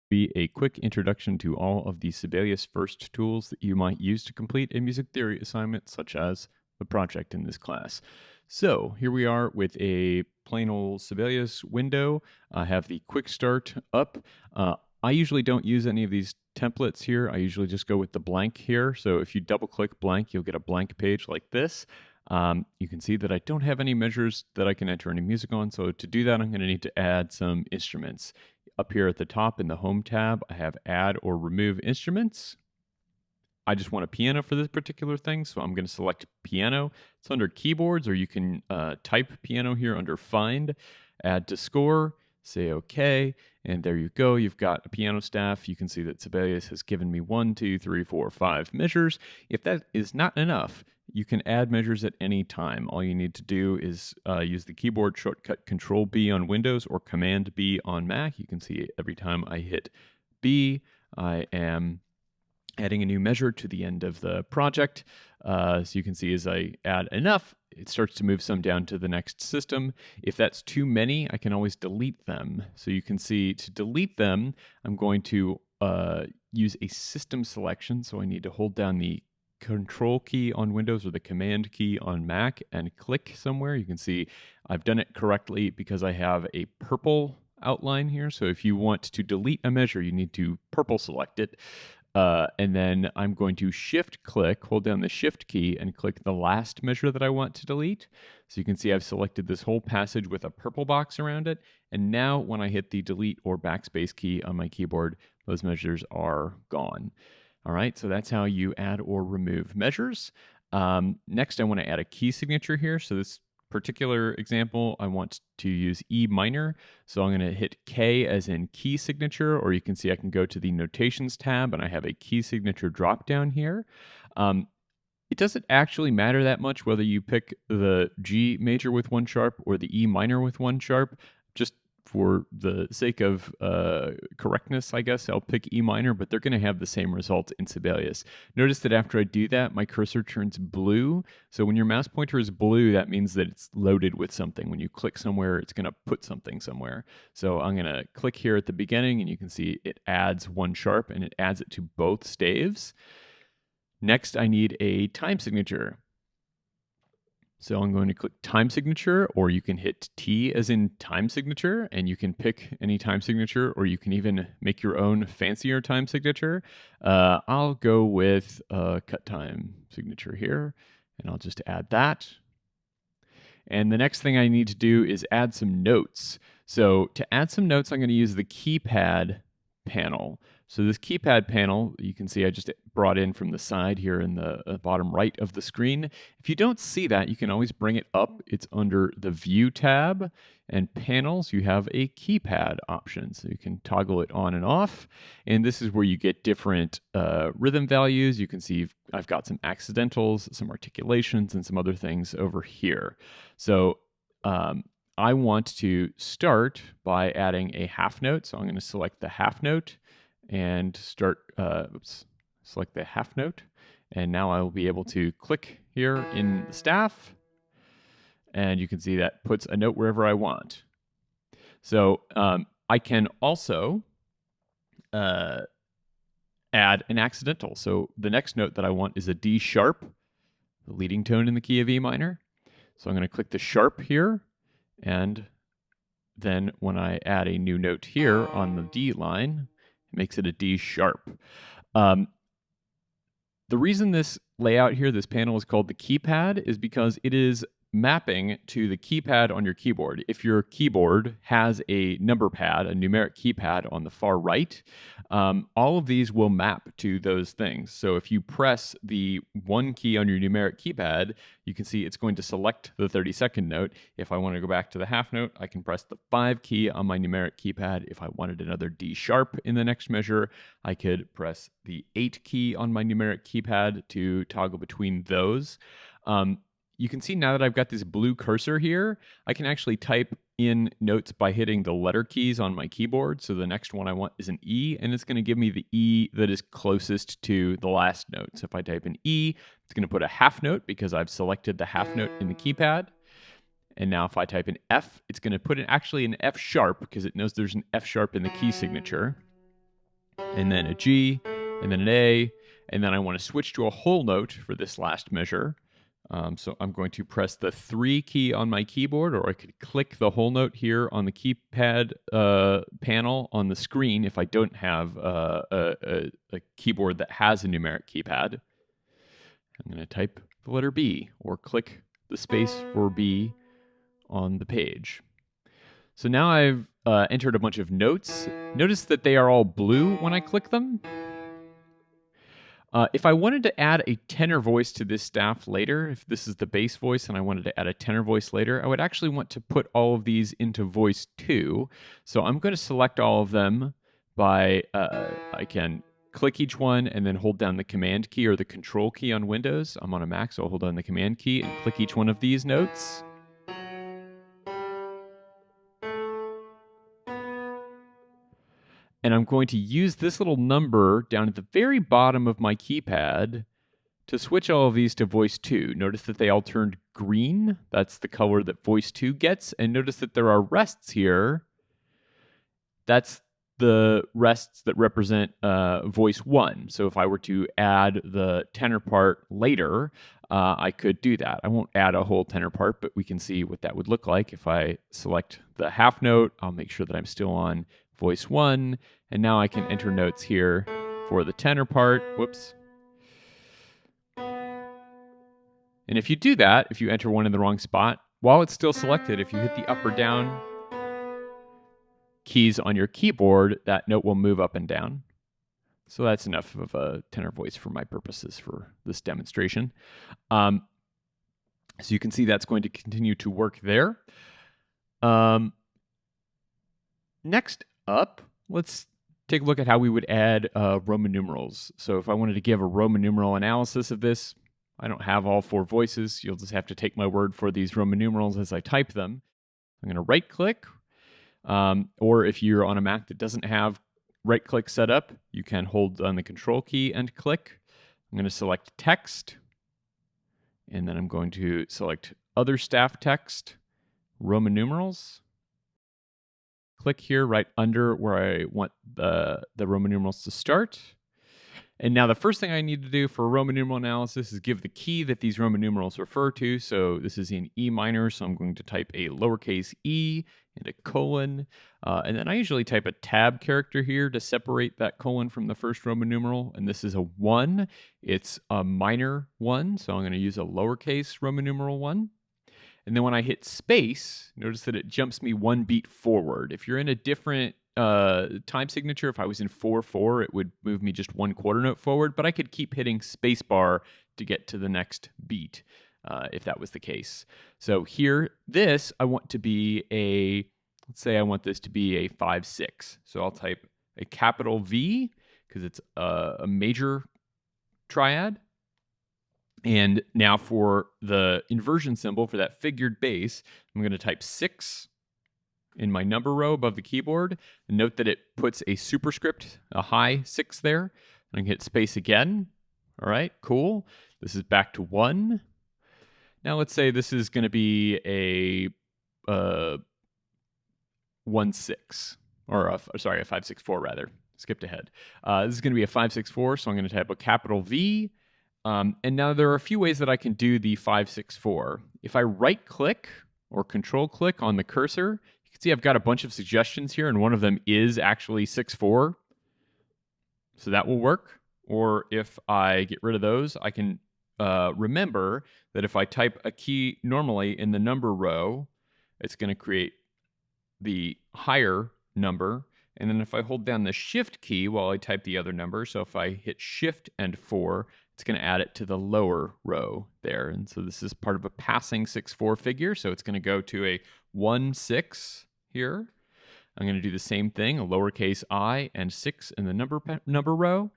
be a quick introduction to all of the Sibelius first tools that you might use to complete a music theory assignment, such as the project in this class. So here we are with a plain old Sibelius window. I have the Quickstart up. I usually don't use any of these templates here. I usually just go with the blank here. So if you double click blank, you'll get a blank page like this. You can see that I don't have any measures that I can enter any music on. So to do that, I'm going to need to add some instruments. Up here at the top in the Home tab, I have Add or Remove Instruments. I just want a piano for this particular thing, so I'm going to select piano. It's under keyboards, or you can type piano here under Find, Add to Score, say OK, and there you go. You've got a piano staff. You can see that Sibelius has given me 1, 2, 3, 4, 5 measures. If that is not enough, you can add measures at any time. All you need to do is use the keyboard shortcut Control-B on Windows or Command-B on Mac. You can see every time I hit B, I am adding a new measure to the end of the project. So you can see as I add enough, it starts to move some down to the next system. If that's too many, I can always delete them. So you can see to delete them, I'm going to use a system selection. So I need to hold down the Control key on Windows or the Command key on Mac and click somewhere. You can see I've done it correctly because I have a purple outline here. So if you want to delete a measure, you need to purple select it. And then I'm going to shift click, hold down the shift key and click the last measure that I want to delete. So you can see I've selected this whole passage with a purple box around it. And now when I hit the delete or backspace key on my keyboard, those measures are gone. All right, so that's how you add or remove measures. Next, I want to add a key signature here. So this particular example, I want to use E minor. So I'm going to hit K as in key signature, or you can see I can go to the notations tab and I have a key signature drop down here. It doesn't actually matter that much whether you pick the G major with 1 sharp or the E minor with 1 sharp. Just for the sake of correctness, I guess, I'll pick E minor, but they're going to have the same result in Sibelius. Notice that after I do that, my cursor turns blue. So when your mouse pointer is blue, that means that it's loaded with something. When you click somewhere, it's going to put something somewhere. So I'm going to click here at the beginning, and you can see it adds 1 sharp, and it adds it to both staves. Next, I need a time signature. So I'm going to click time signature, or you can hit T as in time signature, and you can pick any time signature, or you can even make your own fancier time signature. I'll go with cut time signature here, and I'll just add that. And the next thing I need to do is add some notes. So to add some notes, I'm going to use the keypad panel. So this keypad panel, you can see I just brought in from the side here in the bottom right of the screen. If you don't see that, you can always bring it up. It's under the View tab and Panels. You have a keypad option, so you can toggle it on and off. And this is where you get different rhythm values. You can see I've got some accidentals, some articulations, and some other things over here. So I want to start by adding a half note. So I'm going to select the half note and start, select the half note. And now I will be able to click here in the staff. And you can see that puts a note wherever I want. So I can also add an accidental. So the next note that I want is a D sharp, the leading tone in the key of E minor. So I'm going to click the sharp here. And then when I add a new note here on the D line, it makes it a D sharp. The reason this layout here, this panel is called the keypad, is because it is mapping to the keypad on your keyboard. If your keyboard has a number pad, a numeric keypad on the far right, all of these will map to those things. So if you press the 1 key on your numeric keypad, you can see it's going to select the 32nd note. If I want to go back to the half note, I can press the 5 key on my numeric keypad. If I wanted another D sharp in the next measure, I could press the 8 key on my numeric keypad to toggle between those. You can see now that I've got this blue cursor here, I can actually type in notes by hitting the letter keys on my keyboard. So the next one I want is an E, and it's going to give me the E that is closest to the last note. So if I type an E, it's going to put a half note because I've selected the half note in the keypad. And now if I type an F, it's going to put actually an F sharp because it knows there's an F sharp in the key signature. and then a G, and then an A, and then I want to switch to a whole note for this last measure. So I'm going to press the 3 key on my keyboard, or I could click the whole note here on the keypad panel on the screen if I don't have a keyboard that has a numeric keypad. I'm going to type the letter B, or click the space for B on the page. So now I've entered a bunch of notes. Notice that they are all blue when I click them. If I wanted to add a tenor voice to this staff later, if this is the bass voice and I wanted to add a tenor voice later, I would actually want to put all of these into voice 2. So I'm going to select all of them by, I can click each one and then hold down the command key or the control key on Windows. I'm on a Mac, so I'll hold down the command key and click each one of these notes. And I'm going to use this little number down at the very bottom of my keypad to switch all of these to voice 2. Notice that they all turned green. That's the color that voice 2 gets. And notice that there are rests here. That's the rests that represent voice 1. So if I were to add the tenor part later, I could do that. I won't add a whole tenor part, but we can see what that would look like. If I select the half note, I'll make sure that I'm still on voice 1, and now I can enter notes here for the tenor part. Whoops. And if you do that, if you enter one in the wrong spot, while it's still selected, if you hit the up or down keys on your keyboard, that note will move up and down. So that's enough of a tenor voice for my purposes for this demonstration. So you can see that's going to continue to work there. Next up, let's take a look at how we would add Roman numerals. So if I wanted to give a Roman numeral analysis of this, I don't have all 4 voices. You'll just have to take my word for these Roman numerals as I type them. I'm going to right-click, or if you're on a Mac that doesn't have right-click set up, you can hold on the Control key and click. I'm going to select text, and then I'm going to select other staff text, Roman numerals. Click here right under where I want the Roman numerals to start. And now the first thing I need to do for Roman numeral analysis is give the key that these Roman numerals refer to. So this is in E minor, so I'm going to type a lowercase e and a colon. And then I usually type a tab character here to separate that colon from the first Roman numeral. And this is a 1. It's a minor 1, so I'm going to use a lowercase Roman numeral 1. And then when I hit space, notice that it jumps me 1 beat forward. If you're in a different time signature, if I was in 4/4, it would move me just 1 quarter note forward, but I could keep hitting space bar to get to the next beat if that was the case. So here, this I want to be let's say I want this to be a 5/6. So I'll type a capital V because it's a major triad. And now for the inversion symbol for that figured bass, I'm going to type 6 in my number row above the keyboard. And note that it puts a superscript, a high 6 there. I'm going to hit space again. All right, cool. This is back to 1. Now let's say this is going to be a 1/6, or a 5/6/4 rather. Skipped ahead. This is going to be a 5/6/4, so I'm going to type a capital V. And now there are a few ways that I can do the 5/6/4. If I right-click or control-click on the cursor, you can see I've got a bunch of suggestions here, and one of them is actually 6/4. So that will work. Or if I get rid of those, I can remember that if I type a key normally in the number row, it's going to create the higher number. And then if I hold down the Shift key while I type the other number, so if I hit Shift and 4, it's going to add it to the lower row there. And so this is part of a passing 6/4 figure. So it's going to go to a 1/6 here. I'm going to do the same thing, a lowercase I and 6 in the number row.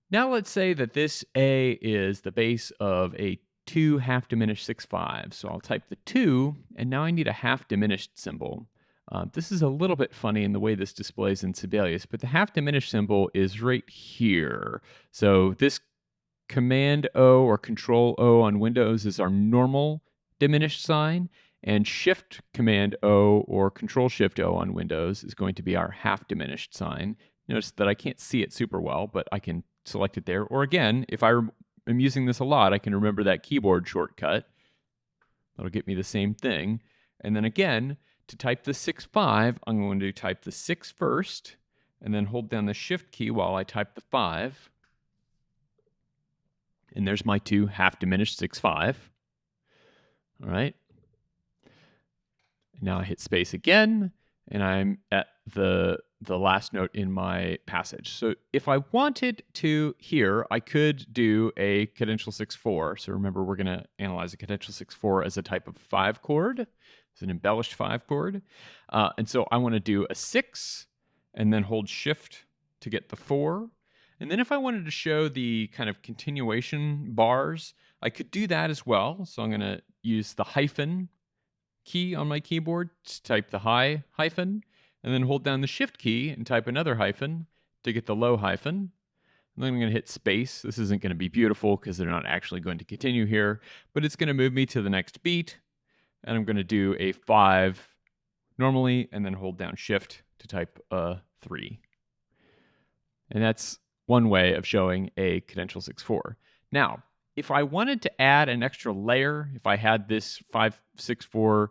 Now let's say that this A is the base of a 2 half diminished 6/5. So I'll type the 2, and now I need a half diminished symbol. This is a little bit funny in the way this displays in Sibelius, but the half diminished symbol is right here. So this Command O or Control O on Windows is our normal diminished sign, and Shift Command O or Control Shift O on Windows is going to be our half diminished sign. Notice that I can't see it super well, but I can select it there. Or again, if I am using this a lot, I can remember that keyboard shortcut. That'll get me the same thing. And then again, to type the 6-5, I'm going to type the 6 first, and then hold down the Shift key while I type the 5. And there's my 2 half diminished 6-5. All right. Now I hit space again, and I'm at the last note in my passage. So if I wanted to here, I could do a cadential 6-4. So remember, we're going to analyze a cadential 6-4 as a type of 5 chord. It's an embellished 5 chord. And so I want to do a 6 and then hold Shift to get the 4. And then if I wanted to show the kind of continuation bars, I could do that as well. So I'm going to use the hyphen key on my keyboard to type the high hyphen, and then hold down the Shift key and type another hyphen to get the low hyphen. And then I'm going to hit space. This isn't going to be beautiful because they're not actually going to continue here, but it's going to move me to the next beat. And I'm going to do a 5 normally, and then hold down Shift to type a 3. And that's one way of showing a cadential 6-4. Now, if I wanted to add an extra layer, if I had this 5-6-4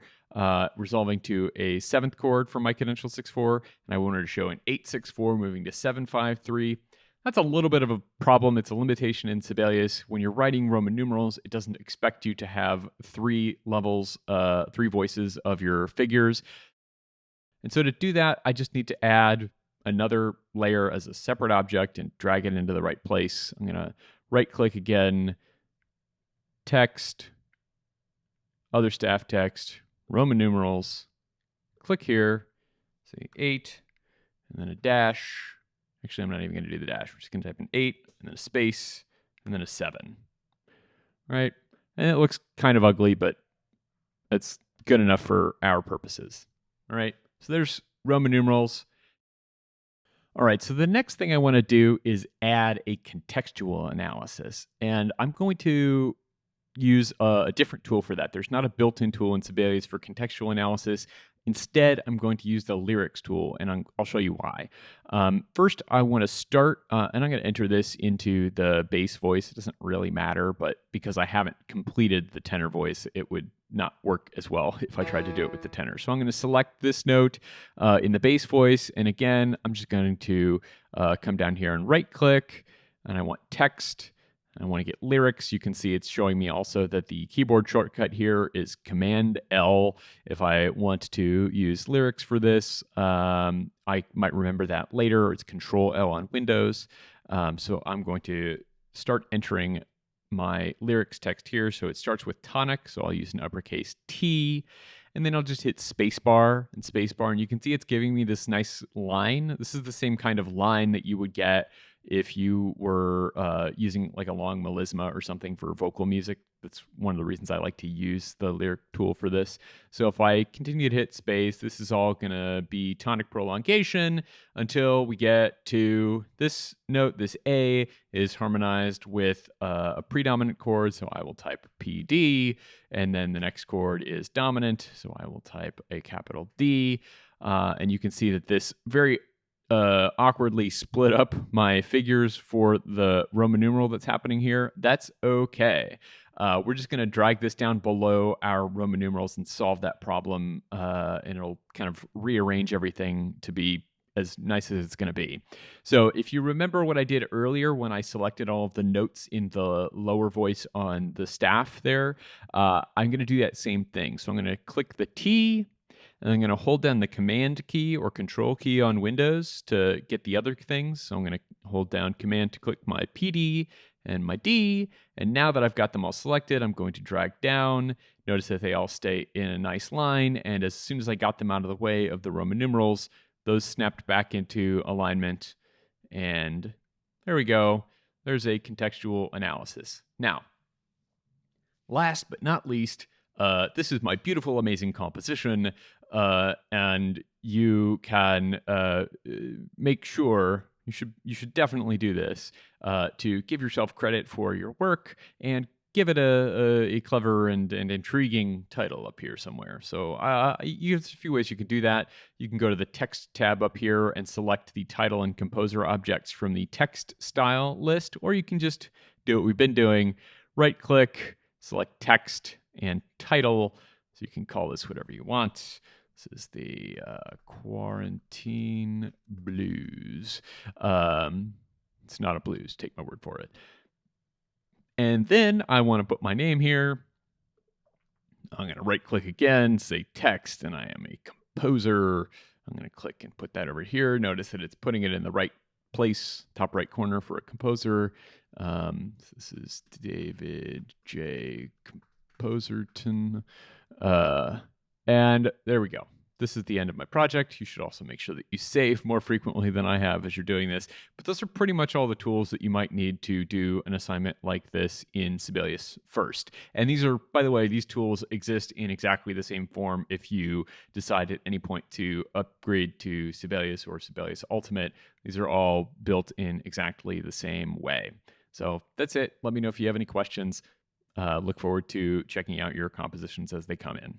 resolving to a 7th chord for my cadential 6-4, and I wanted to show an 8-6-4 moving to 7-5-3, that's a little bit of a problem. It's a limitation in Sibelius. When you're writing Roman numerals, it doesn't expect you to have 3 levels, 3 voices of your figures. And so to do that, I just need to add another layer as a separate object and drag it into the right place. I'm going to right-click again, text, other staff text, Roman numerals, click here, say 8, and then a dash. Actually, I'm not even going to do the dash. We're just going to type an 8, and then a space, and then a 7. Right? And it looks kind of ugly, but it's good enough for our purposes. All right? So there's Roman numerals. All right, so the next thing I want to do is add a contextual analysis. And I'm going to use a different tool for that. There's not a built-in tool in Sibelius for contextual analysis. Instead, I'm going to use the lyrics tool, and I'll show you why. First, I want to start, and I'm going to enter this into the bass voice. It doesn't really matter, but because I haven't completed the tenor voice, it would not work as well if I tried to do it with the tenor. So I'm going to select this note in the bass voice, and again, I'm just going to come down here and right-click, and I want text. I want to get lyrics. You can see it's showing me also that the keyboard shortcut here is Command L. If I want to use lyrics for this, I might remember that later. It's Control L on Windows. So I'm going to start entering my lyrics text here. So it starts with tonic. So I'll use an uppercase T. And then I'll just hit spacebar and spacebar. And you can see it's giving me this nice line. This is the same kind of line that you would get if you were using like a long melisma or something for vocal music. That's one of the reasons I like to use the lyric tool for this. So if I continue to hit space, this is all going to be tonic prolongation until we get to this note. This A is harmonized with a predominant chord, so I will type PD, and then the next chord is dominant, so I will type a capital D. And you can see that this very awkwardly split up my figures for the Roman numeral that's happening here. That's okay. We're just going to drag this down below our Roman numerals and solve that problem, and it'll kind of rearrange everything to be as nice as it's going to be. So if you remember what I did earlier when I selected all of the notes in the lower voice on the staff there, I'm going to do that same thing. So I'm going to click the T, and I'm going to hold down the Command key or Control key on Windows to get the other things. So I'm going to hold down Command to click my PD and my D. And now that I've got them all selected, I'm going to drag down. Notice that they all stay in a nice line. And as soon as I got them out of the way of the Roman numerals, those snapped back into alignment. And there we go. There's a contextual analysis. Now, last but not least, this is my beautiful, amazing composition, and you can make sure you should definitely do this to give yourself credit for your work and give it a clever and intriguing title up here somewhere. So there's a few ways you can do that. You can go to the text tab up here and select the title and composer objects from the text style list, or you can just do what we've been doing. Right click, select text and title. So you can call this whatever you want. This is the Quarantine Blues. It's not a blues, take my word for it. And then I want to put my name here. I'm going to right click again, say text, and I am a composer. I'm going to click and put that over here. Notice that it's putting it in the right place, top right corner for a composer. This is David J. Composerton. And there we go. This is the end of my project. You should also make sure that you save more frequently than I have as you're doing this. But those are pretty much all the tools that you might need to do an assignment like this in Sibelius first. And these are, by the way, these tools exist in exactly the same form if you decide at any point to upgrade to Sibelius or Sibelius Ultimate. These are all built in exactly the same way. So that's it. Let me know if you have any questions. Look forward to checking out your compositions as they come in.